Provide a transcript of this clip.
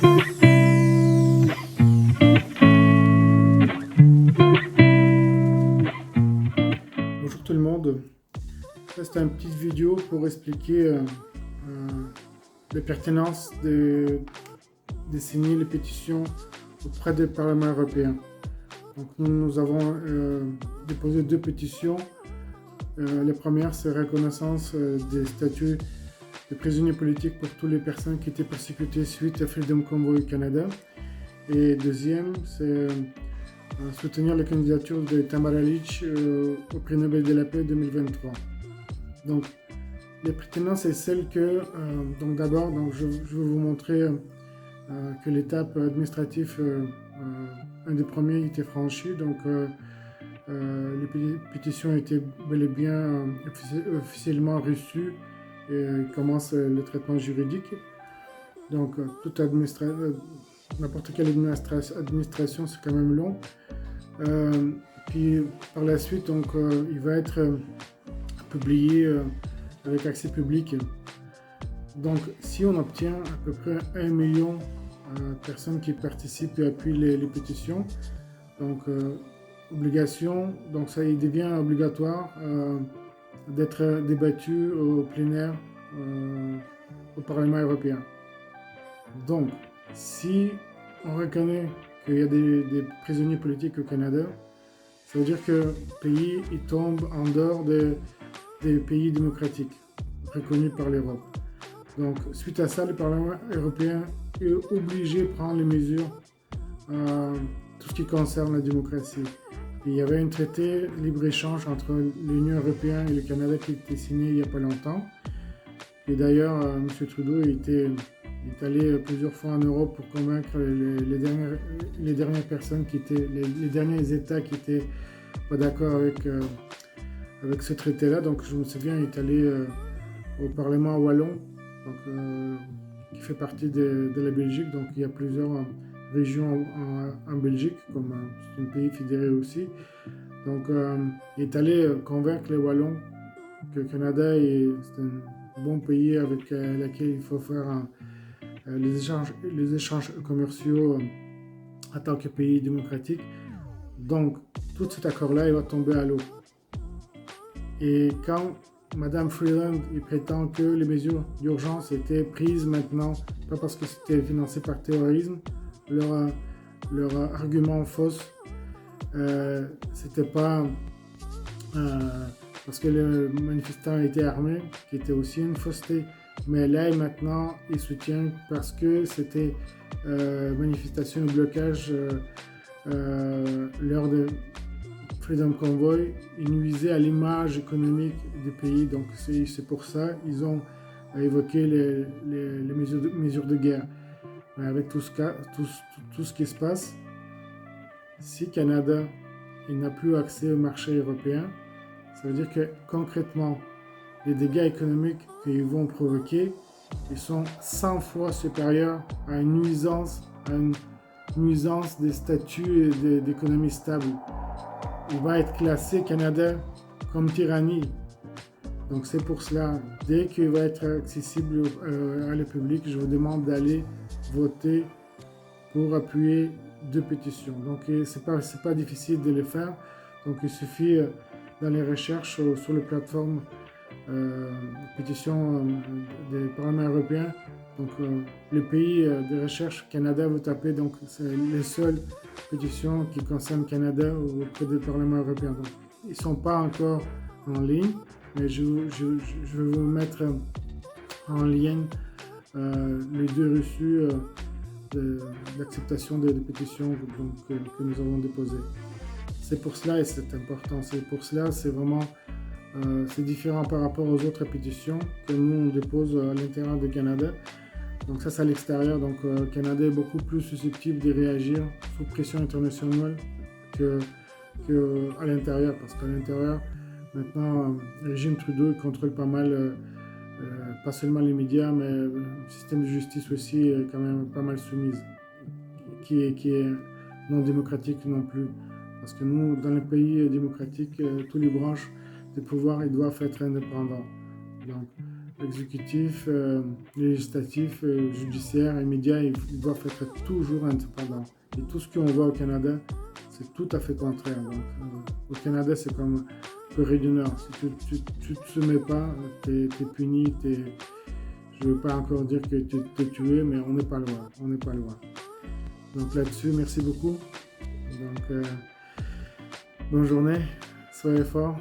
Bonjour tout le monde, ça c'est une petite vidéo pour expliquer la pertinence de signer les pétitions auprès du Parlement européen. Donc nous avons déposé 2 pétitions. La première c'est reconnaissance des statuts de prisonniers politiques pour toutes les personnes qui étaient persécutées suite à Freedom Convoy Canada. Et deuxième c'est soutenir la candidature de Tamara Lich au prix Nobel de la paix 2023. Donc, la pertinence est celle que, d'abord, je vais vous montrer que l'étape administrative, un des premiers, était franchie. Donc, les pétitions étaient bel et bien officiellement reçues et commence le traitement juridique. Donc, n'importe quelle administration, c'est quand même long. Puis par la suite, donc, il va être publié avec accès public. Donc, si on obtient à peu près 1 million de personnes qui participent et appuient les pétitions, donc obligation, donc ça il devient obligatoire d'être débattu au plénière au Parlement européen. Donc, si on reconnaît qu'il y a des prisonniers politiques au Canada, ça veut dire que le pays il tombe en dehors des pays démocratiques reconnus par l'Europe. Donc, suite à ça, le Parlement européen est obligé de prendre les mesures, tout ce qui concerne la démocratie. Et il y avait un traité de libre-échange entre l'Union européenne et le Canada qui a été signé il n'y a pas longtemps. Et d'ailleurs, M. Trudeau est allé plusieurs fois en Europe pour convaincre les dernières personnes les derniers États qui étaient pas d'accord avec ce traité-là. Donc je me souviens, il est allé au Parlement wallon, donc, qui fait partie de la Belgique. Donc il y a plusieurs régions en Belgique, comme c'est un pays fédéré aussi. Donc il est allé convaincre les Wallons que le Canada c'est un bon pays avec lequel il faut faire les échanges commerciaux en tant que pays démocratique. Donc, tout cet accord-là, il va tomber à l'eau. Et quand Mme Freeland prétend que les mesures d'urgence étaient prises maintenant, pas parce que c'était financé par terrorisme, leur argument fausse, c'était pas parce que les manifestants étaient armés, qui était aussi une fausseté. Mais là et maintenant, ils soutiennent parce que c'était manifestation et blocage lors de Freedom Convoy, ils nuisaient à l'image économique du pays. Donc c'est pour ça qu'ils ont évoqué les mesures de guerre. Mais avec tout ce qui se passe, si Canada n'a plus accès au marché européen, ça veut dire que concrètement, les dégâts économiques qu'ils vont provoquer, ils sont 100 fois supérieurs à une nuisance des statuts et d'économie stable. Il va être classé Canada comme tyrannie. Donc c'est pour cela, dès qu'il va être accessible à le public, je vous demande d'aller voter pour appuyer 2 pétitions. Donc c'est pas difficile de le faire. Donc il suffit dans les recherches sur les plateformes pétition des Parlement européen. Donc le pays de recherche Canada, vous tapez, donc c'est les seules pétitions qui concernent Canada auprès du Parlement européen. Donc, ils ne sont pas encore en ligne, mais je vais vous mettre en lien les 2 reçus d'acceptation des pétitions que nous avons déposées. C'est pour cela et c'est important. C'est pour cela, c'est vraiment c'est différent par rapport aux autres pétitions que nous on dépose à l'intérieur du Canada. Donc ça c'est à l'extérieur. Donc le Canada est beaucoup plus susceptible de réagir sous pression internationale qu'à l'intérieur. Parce qu'à l'intérieur, maintenant, le régime Trudeau contrôle pas mal, pas seulement les médias, mais le système de justice aussi est quand même pas mal soumise, qui est non démocratique non plus. Parce que nous, dans les pays démocratiques, tous les branches de pouvoir, ils doivent être indépendants. Donc, l'exécutif, législatif, judiciaire et médias, ils doivent être toujours indépendants. Et tout ce qu'on voit au Canada, c'est tout à fait contraire. Donc, au Canada, c'est comme Corée du Nord. Si tu te soumets pas, tu es puni. Je ne veux pas encore dire que tu es tué, mais on n'est pas loin. On n'est pas loin. Donc là-dessus, merci beaucoup. Donc, bonne journée. Soyez forts.